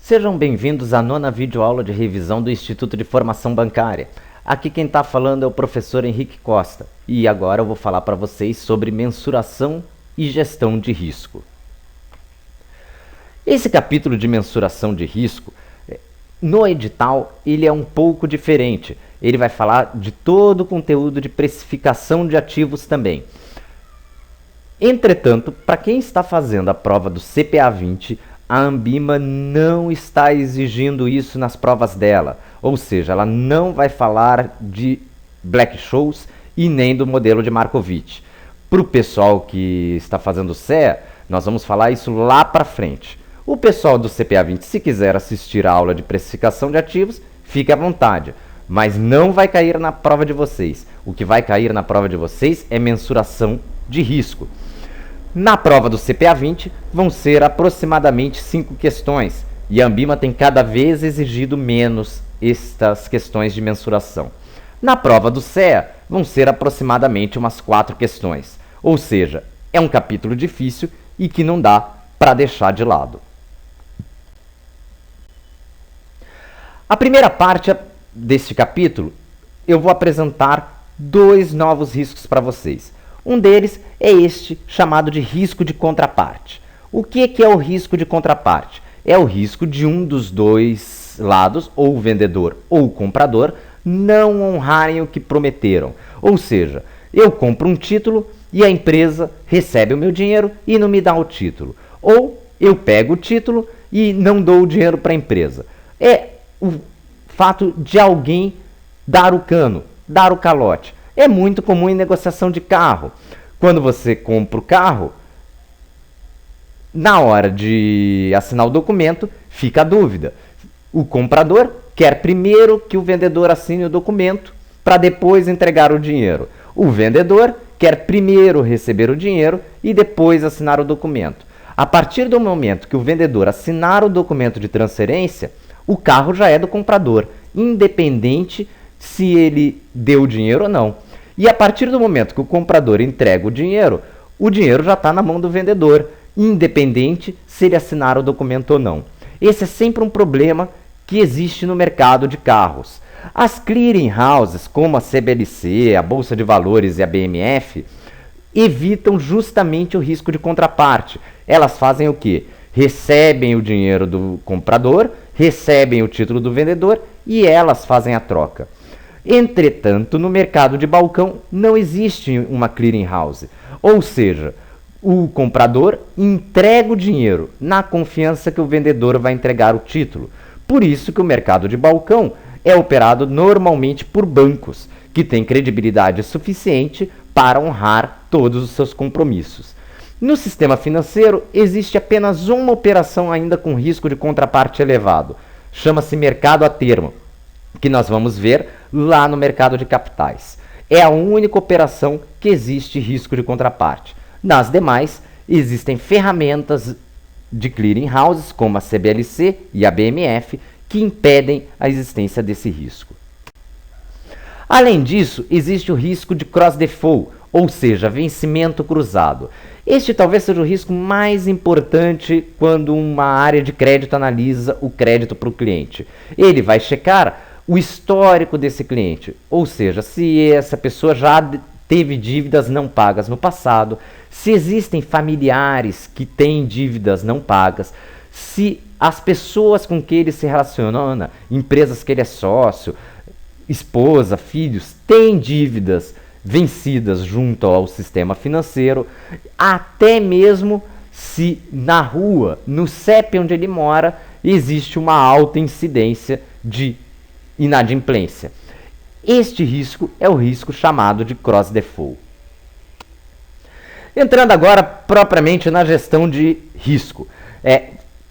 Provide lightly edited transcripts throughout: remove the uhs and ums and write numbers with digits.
Sejam bem-vindos à 9ª videoaula de revisão do Instituto de Formação Bancária. Aqui quem está falando é o professor Henrique Costa e agora eu vou falar para vocês sobre mensuração e gestão de risco. Esse capítulo de mensuração de risco, no edital, ele é um pouco diferente. Ele vai falar de todo o conteúdo de precificação de ativos também. Entretanto, para quem está fazendo a prova do CPA 20, a Ambima não está exigindo isso nas provas dela. Ou seja, ela não vai falar de Black-Scholes e nem do modelo de Markowitz. Para o pessoal que está fazendo o CEA, nós vamos falar isso lá para frente. O pessoal do CPA 20, se quiser assistir a aula de precificação de ativos, fique à vontade. Mas não vai cair na prova de vocês. O que vai cair na prova de vocês é mensuração de risco. Na prova do CPA 20 vão ser aproximadamente 5 questões e a Ambima tem cada vez exigido menos estas questões de mensuração. Na prova do CEA vão ser aproximadamente umas 4 questões, ou seja, é um capítulo difícil e que não dá para deixar de lado. A primeira parte deste capítulo eu vou apresentar 2 novos riscos para vocês. Um deles é este, chamado de risco de contraparte. O que é o risco de contraparte? É o risco de um dos dois lados, ou o vendedor ou o comprador, não honrarem o que prometeram. Ou seja, eu compro um título e a empresa recebe o meu dinheiro e não me dá o título. Ou eu pego o título e não dou o dinheiro para a empresa. É o fato de alguém dar o cano, dar o calote. É muito comum em negociação de carro. Quando você compra o carro, na hora de assinar o documento, fica a dúvida. O comprador quer primeiro que o vendedor assine o documento para depois entregar o dinheiro. O vendedor quer primeiro receber o dinheiro e depois assinar o documento. A partir do momento que o vendedor assinar o documento de transferência, o carro já é do comprador, independente se ele deu o dinheiro ou não. E a partir do momento que o comprador entrega o dinheiro já está na mão do vendedor, independente se ele assinar o documento ou não. Esse é sempre um problema que existe no mercado de carros. As clearing houses, como a CBLC, a Bolsa de Valores e a BMF, evitam justamente o risco de contraparte. Elas fazem o quê? Recebem o dinheiro do comprador, recebem o título do vendedor e elas fazem a troca. Entretanto, no mercado de balcão não existe uma clearing house, ou seja, o comprador entrega o dinheiro na confiança que o vendedor vai entregar o título. Por isso que o mercado de balcão é operado normalmente por bancos, que têm credibilidade suficiente para honrar todos os seus compromissos. No sistema financeiro, existe apenas uma operação ainda com risco de contraparte elevado. Chama-se mercado a termo, que nós vamos ver lá no mercado de capitais. É a única operação que existe risco de contraparte. Nas demais, existem ferramentas de clearing houses, como a CBLC e a BMF, que impedem a existência desse risco. Além disso, existe o risco de cross-default, ou seja, vencimento cruzado. Este talvez seja o risco mais importante quando uma área de crédito analisa o crédito para o cliente. Ele vai checar o histórico desse cliente, ou seja, se essa pessoa já teve dívidas não pagas no passado, se existem familiares que têm dívidas não pagas, se as pessoas com que ele se relaciona, empresas que ele é sócio, esposa, filhos, têm dívidas vencidas junto ao sistema financeiro, até mesmo se na rua, no CEP onde ele mora, existe uma alta incidência de inadimplência. Este risco é o risco chamado de cross-default. Entrando agora propriamente na gestão de risco.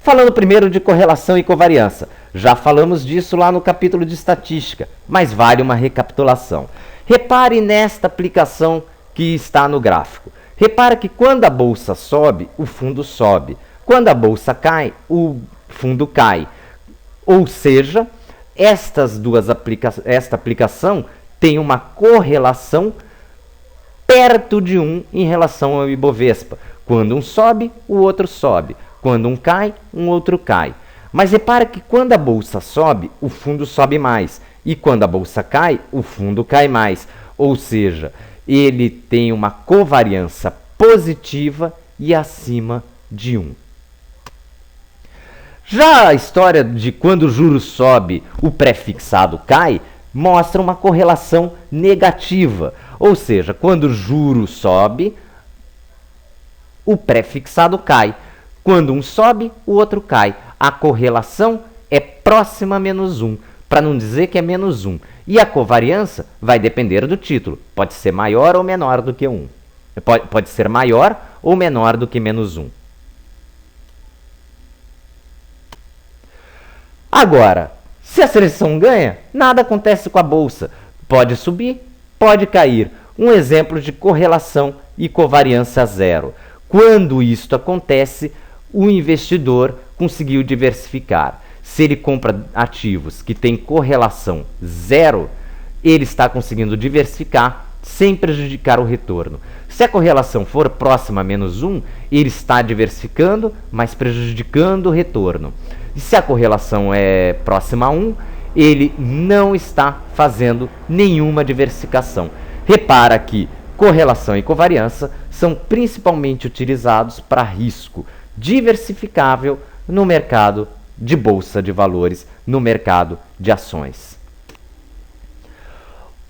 Falando primeiro de correlação e covariância. Já falamos disso lá no capítulo de estatística, mas vale uma recapitulação. Repare nesta aplicação que está no gráfico. Repare que quando a bolsa sobe, o fundo sobe. Quando a bolsa cai, o fundo cai. Ou seja, esta aplicação tem uma correlação perto de 1 em relação ao Ibovespa. Quando um sobe, o outro sobe. Quando um cai, um outro cai. Mas repara que quando a bolsa sobe, o fundo sobe mais. E quando a bolsa cai, o fundo cai mais. Ou seja, ele tem uma covariância positiva e acima de 1. Já a história de quando o juro sobe, o pré-fixado cai, mostra uma correlação negativa. Ou seja, quando o juro sobe, o pré-fixado cai. Quando um sobe, o outro cai. A correlação é próxima a -1, para não dizer que é -1. E a covariância vai depender do título. Pode ser maior ou menor do que 1. Pode ser maior ou menor do que -1. Agora, se a seleção ganha, nada acontece com a bolsa. Pode subir, pode cair. Um exemplo de correlação e covariância zero. Quando isto acontece, o investidor conseguiu diversificar. Se ele compra ativos que têm correlação zero, ele está conseguindo diversificar sem prejudicar o retorno. Se a correlação for próxima a -1, ele está diversificando, mas prejudicando o retorno. E se a correlação é próxima a 1, ele não está fazendo nenhuma diversificação. Repara que correlação e covariância são principalmente utilizados para risco diversificável no mercado de bolsa de valores, no mercado de ações.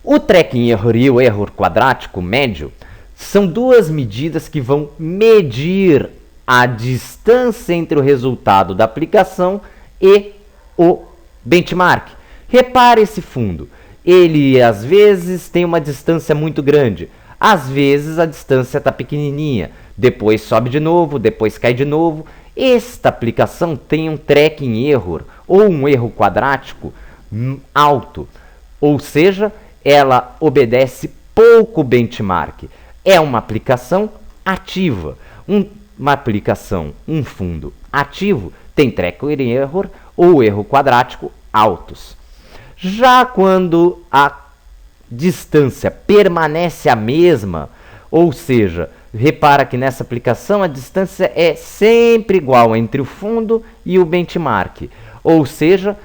O tracking error e o erro quadrático médio são duas medidas que vão medir a distância entre o resultado da aplicação e o benchmark. Repare esse fundo. Ele, às vezes, tem uma distância muito grande. Às vezes, a distância está pequenininha. Depois sobe de novo, depois cai de novo. Esta aplicação tem um tracking error ou um erro quadrático alto. Ou seja, ela obedece pouco benchmark. É uma aplicação ativa. Uma aplicação, um fundo ativo, tem tracking error ou erro quadrático altos. Já quando a distância permanece a mesma, ou seja, repara que nessa aplicação a distância é sempre igual entre o fundo e o benchmark. Ou seja,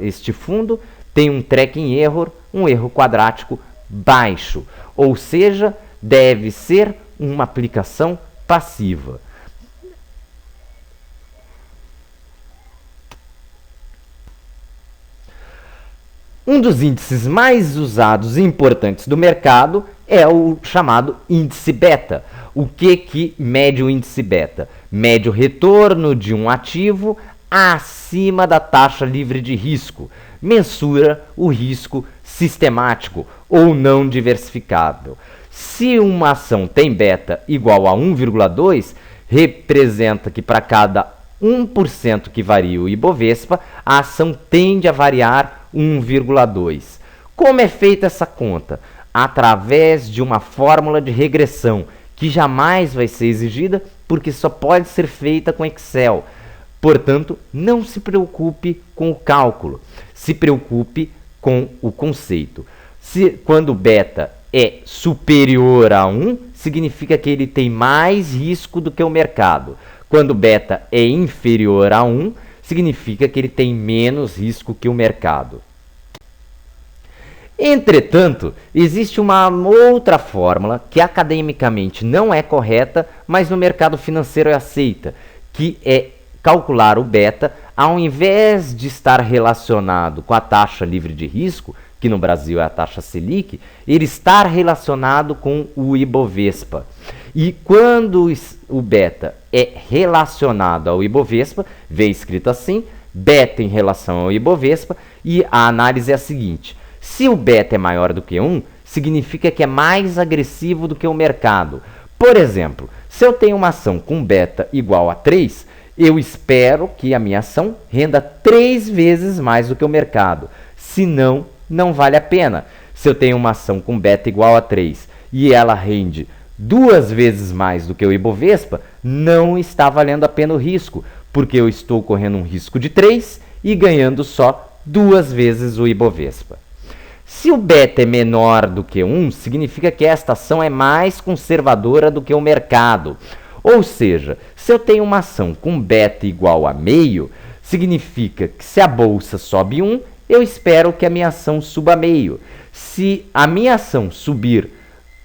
este fundo tem um tracking error, um erro quadrático baixo. Ou seja, deve ser uma aplicação passiva. Um dos índices mais usados e importantes do mercado é o chamado índice beta. O que mede o índice beta? Mede o retorno de um ativo acima da taxa livre de risco. Mensura o risco sistemático ou não diversificável. Se uma ação tem beta igual a 1,2, representa que para cada 1% que varia o Ibovespa, a ação tende a variar 1,2. Como é feita essa conta? Através de uma fórmula de regressão, que jamais vai ser exigida porque só pode ser feita com Excel. Portanto, não se preocupe com o cálculo, se preocupe com o conceito. Quando beta é superior a 1, significa que ele tem mais risco do que o mercado. Quando beta é inferior a 1, significa que ele tem menos risco que o mercado. Entretanto, existe uma outra fórmula que academicamente não é correta, mas no mercado financeiro é aceita, que é calcular o beta ao invés de estar relacionado com a taxa livre de risco, que no Brasil é a taxa Selic, ele está relacionado com o Ibovespa. E quando o beta é relacionado ao Ibovespa, vem escrito assim, beta em relação ao Ibovespa, e a análise é a seguinte: se o beta é maior do que 1, significa que é mais agressivo do que o mercado. Por exemplo, se eu tenho uma ação com beta igual a 3, eu espero que a minha ação renda 3 vezes mais do que o mercado. Senão, não vale a pena. Se eu tenho uma ação com beta igual a 3 e ela rende 2 vezes mais do que o Ibovespa, não está valendo a pena o risco, porque eu estou correndo um risco de 3 e ganhando só 2 vezes o Ibovespa. Se o beta é menor do que 1, significa que esta ação é mais conservadora do que o mercado. Ou seja, se eu tenho uma ação com beta igual a meio, significa que se a bolsa sobe 1, eu espero que a minha ação suba meio. Se a minha ação subir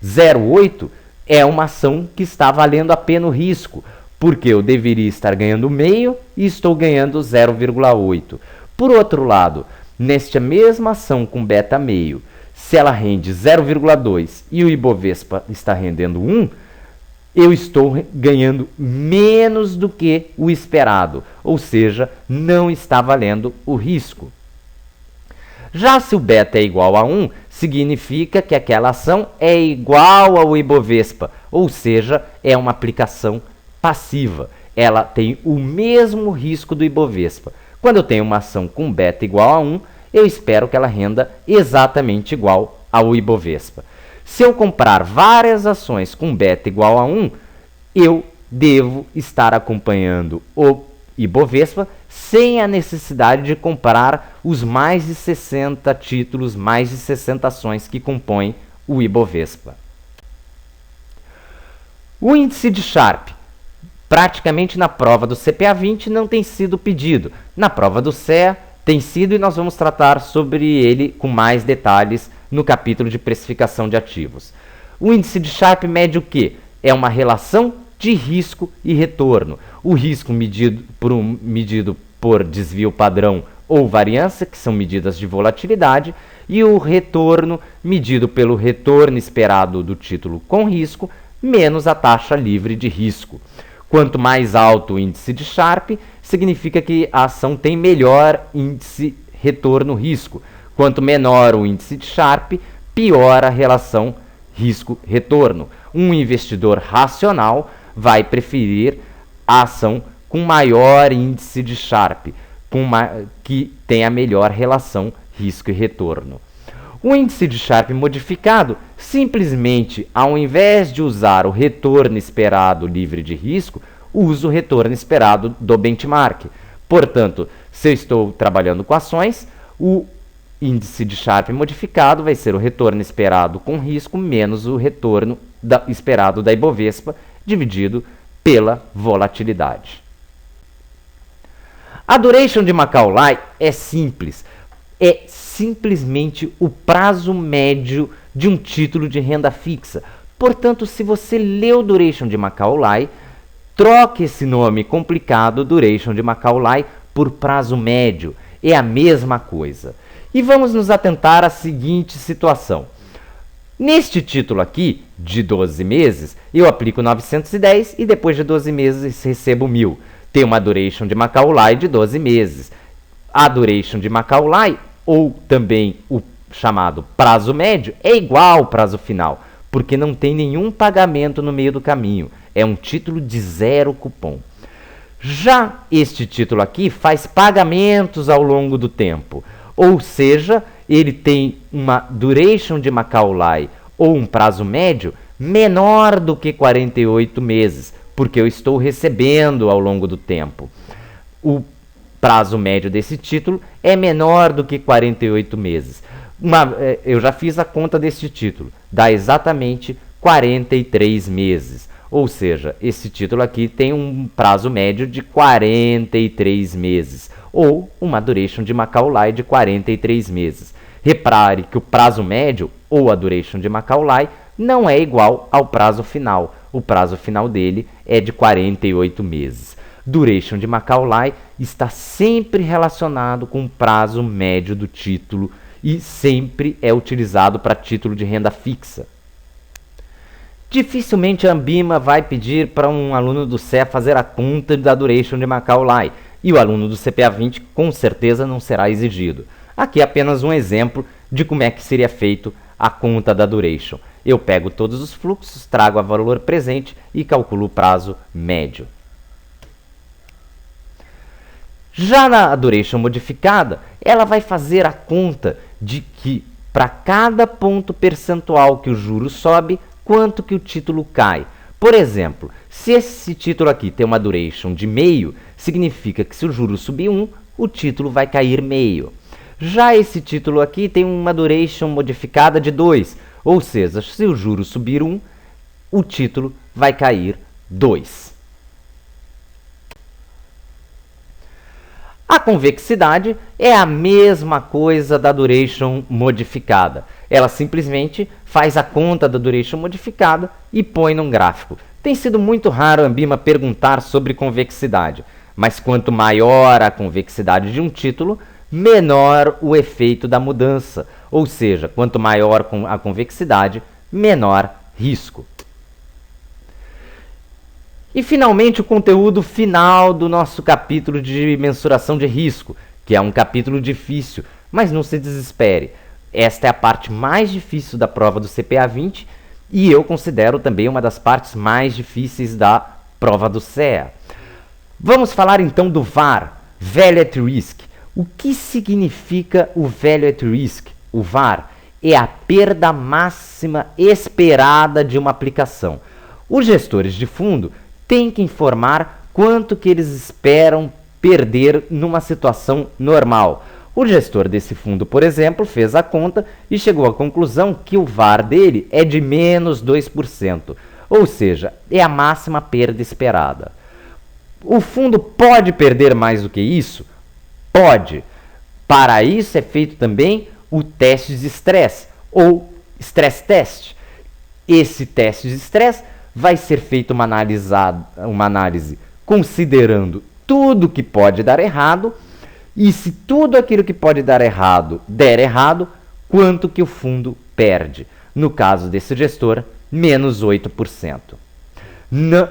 0,8, é uma ação que está valendo a pena o risco, porque eu deveria estar ganhando meio e estou ganhando 0,8. Por outro lado, nesta mesma ação com beta meio, se ela rende 0,2 e o Ibovespa está rendendo 1, eu estou ganhando menos do que o esperado, ou seja, não está valendo o risco. Já se o beta é igual a 1, significa que aquela ação é igual ao Ibovespa, ou seja, é uma aplicação passiva. Ela tem o mesmo risco do Ibovespa. Quando eu tenho uma ação com beta igual a 1, eu espero que ela renda exatamente igual ao Ibovespa. Se eu comprar várias ações com beta igual a 1, eu devo estar acompanhando o Ibovespa sem a necessidade de comprar os mais de 60 títulos, mais de 60 ações que compõem o Ibovespa. O índice de Sharpe, praticamente na prova do CPA-20 não tem sido pedido. Na prova do CEA tem sido e nós vamos tratar sobre ele com mais detalhes no capítulo de precificação de ativos. O índice de Sharpe mede o quê? É uma relação de risco e retorno. O risco medido por desvio padrão ou variância, que são medidas de volatilidade, e o retorno medido pelo retorno esperado do título com risco, menos a taxa livre de risco. Quanto mais alto o índice de Sharpe, significa que a ação tem melhor índice retorno-risco. Quanto menor o índice de Sharpe, pior a relação risco-retorno. Um investidor racional vai preferir a ação com maior índice de Sharpe, que tem a melhor relação risco e retorno. O índice de Sharpe modificado, simplesmente, ao invés de usar o retorno esperado livre de risco, usa o retorno esperado do benchmark. Portanto, se eu estou trabalhando com ações, o índice de Sharpe modificado vai ser o retorno esperado com risco menos o retorno esperado da Ibovespa, dividido pela volatilidade. A duration de Macaulay é simples. É simplesmente o prazo médio de um título de renda fixa. Portanto, se você leu duration de Macaulay, troque esse nome complicado, duration de Macaulay, por prazo médio. É a mesma coisa. E vamos nos atentar à seguinte situação. Neste título aqui, de 12 meses, eu aplico 910 e depois de 12 meses recebo 1.000. Tem uma duration de Macaulay de 12 meses. A duration de Macaulay, ou também o chamado prazo médio, é igual ao prazo final, porque não tem nenhum pagamento no meio do caminho. É um título de 0 cupom. Já este título aqui faz pagamentos ao longo do tempo, ou seja, ele tem uma duration de Macaulay ou um prazo médio menor do que 48 meses, porque eu estou recebendo ao longo do tempo. O prazo médio desse título é menor do que 48 meses. Eu já fiz a conta deste título, dá exatamente 43 meses. Ou seja, esse título aqui tem um prazo médio de 43 meses, ou uma duration de Macaulay de 43 meses. Repare que o prazo médio, ou a duration de Macaulay, não é igual ao prazo final. O prazo final dele é de 48 meses. Duration de Macaulay está sempre relacionado com o prazo médio do título e sempre é utilizado para título de renda fixa. Dificilmente a Ambima vai pedir para um aluno do CEA fazer a conta da duration de Macaulay, e o aluno do CPA-20 com certeza não será exigido. Aqui é apenas um exemplo de como é que seria feito a conta da duration. Eu pego todos os fluxos, trago a valor presente e calculo o prazo médio. Já na duration modificada, ela vai fazer a conta de que para cada ponto percentual que o juro sobe, quanto que o título cai. Por exemplo, se esse título aqui tem uma duration de meio, significa que se o juro subir 1, o título vai cair meio. Já esse título aqui tem uma duration modificada de 2, ou seja, se o juro subir 1, o título vai cair 2. A convexidade é a mesma coisa da duration modificada. Ela simplesmente faz a conta da duration modificada e põe num gráfico. Tem sido muito raro a Ambima perguntar sobre convexidade, mas quanto maior a convexidade de um título, menor o efeito da mudança. Ou seja, quanto maior a convexidade, menor risco. E, finalmente, o conteúdo final do nosso capítulo de mensuração de risco, que é um capítulo difícil, mas não se desespere. Esta é a parte mais difícil da prova do CPA 20 e eu considero também uma das partes mais difíceis da prova do CEA. Vamos falar então do VAR, Value at Risk. O que significa o Value at Risk? O VAR é a perda máxima esperada de uma aplicação. Os gestores de fundo têm que informar quanto que eles esperam perder numa situação normal. O gestor desse fundo, por exemplo, fez a conta e chegou à conclusão que o VAR dele é de menos 2%, ou seja, é a máxima perda esperada. O fundo pode perder mais do que isso? Pode. Para isso é feito também o teste de estresse, ou stress test. Esse teste de estresse vai ser feita uma análise considerando tudo que pode dar errado, e se tudo aquilo que pode dar errado der errado, quanto que o fundo perde. No caso desse gestor, menos 8%.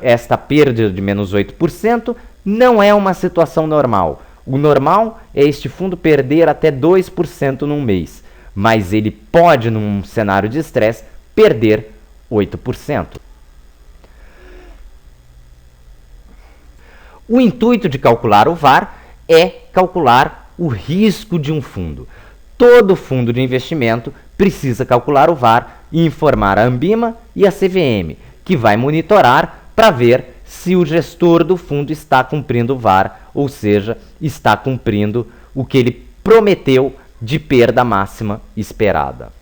Esta perda de menos 8% não é uma situação normal. O normal é este fundo perder até 2% num mês, mas ele pode, num cenário de estresse, perder 8%. O intuito de calcular o VAR é calcular o risco de um fundo. Todo fundo de investimento precisa calcular o VAR e informar a Ambima e a CVM, que vai monitorar para ver se o gestor do fundo está cumprindo o VAR, ou seja, está cumprindo o que ele prometeu de perda máxima esperada.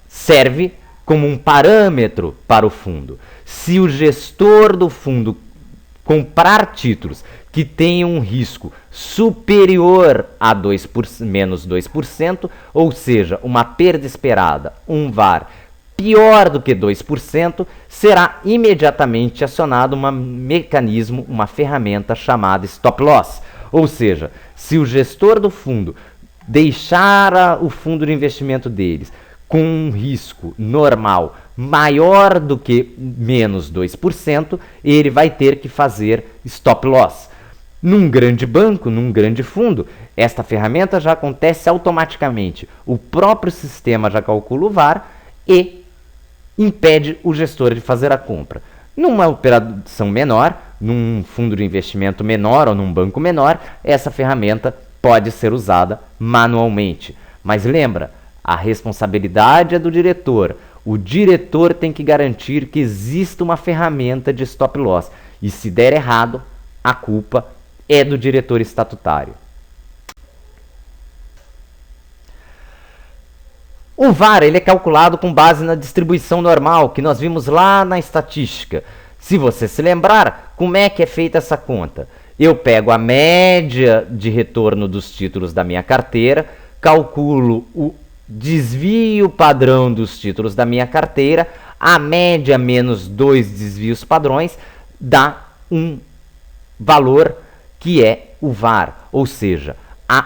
Serve como um parâmetro para o fundo. Se o gestor do fundo comprar títulos que tenham um risco superior a menos 2%, ou seja, uma perda esperada, um VAR pior do que 2%, será imediatamente acionado um mecanismo, uma ferramenta chamada Stop Loss. Ou seja, se o gestor do fundo deixar o fundo de investimento deles com um risco normal maior do que menos 2%, ele vai ter que fazer Stop Loss. Num grande banco, num grande fundo, esta ferramenta já acontece automaticamente. O próprio sistema já calcula o VAR e impede o gestor de fazer a compra. Numa operação menor, num fundo de investimento menor ou num banco menor, essa ferramenta pode ser usada manualmente. Mas lembra, a responsabilidade é do diretor. O diretor tem que garantir que exista uma ferramenta de stop loss. E se der errado, a culpa é do diretor estatutário. O VAR ele é calculado com base na distribuição normal, que nós vimos lá na estatística. Se você se lembrar, como é que é feita essa conta? Eu pego a média de retorno dos títulos da minha carteira, calculo o desvio padrão dos títulos da minha carteira, a média menos 2 desvios padrões, dá um valor que é o VAR, ou seja,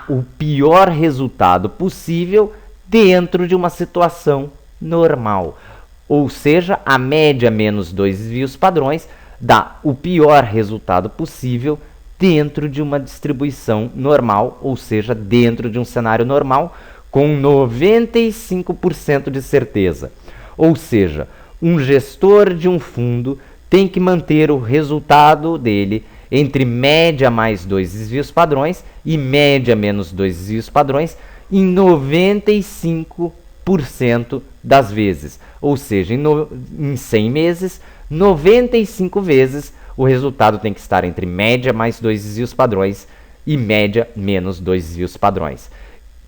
o pior resultado possível dentro de uma situação normal. Ou seja, a média menos 2 desvios padrões dá o pior resultado possível dentro de uma distribuição normal, ou seja, dentro de um cenário normal, com 95% de certeza. Ou seja, um gestor de um fundo tem que manter o resultado dele entre média mais 2 desvios padrões e média menos 2 desvios padrões em 95% das vezes. Ou seja, em 100 meses, 95 vezes o resultado tem que estar entre média mais 2 desvios padrões e média menos 2 desvios padrões.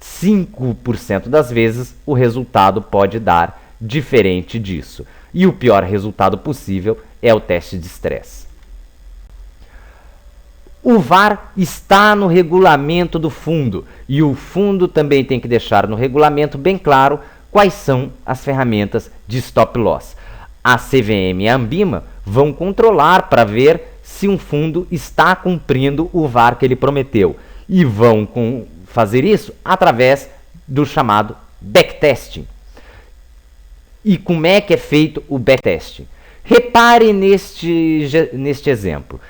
5% das vezes o resultado pode dar diferente disso. E o pior resultado possível é o teste de estresse. O VAR está no regulamento do fundo e o fundo também tem que deixar no regulamento bem claro quais são as ferramentas de stop loss. A CVM e a Anbima vão controlar para ver se um fundo está cumprindo o VAR que ele prometeu e vão fazer isso através do chamado backtesting. E como é que é feito o backtesting? Repare neste exemplo.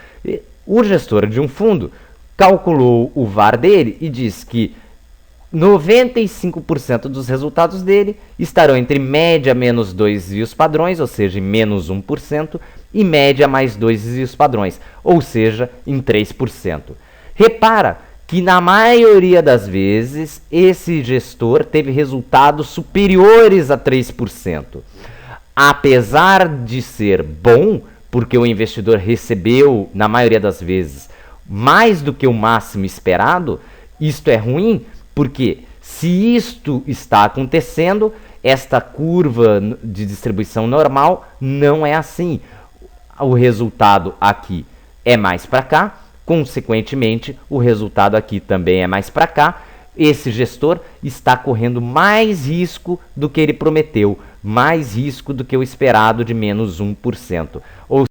O gestor de um fundo calculou o VAR dele e diz que 95% dos resultados dele estarão entre média menos 2 desvios padrões, ou seja, em menos 1%, e média mais 2 desvios padrões, ou seja, em 3%. Repara que na maioria das vezes esse gestor teve resultados superiores a 3%. Apesar de ser bom, porque o investidor recebeu, na maioria das vezes, mais do que o máximo esperado, isto é ruim, porque se isto está acontecendo, esta curva de distribuição normal não é assim. O resultado aqui é mais para cá, consequentemente, o resultado aqui também é mais para cá. Esse gestor está correndo mais risco do que ele prometeu, mais risco do que o esperado de menos 1%. Ou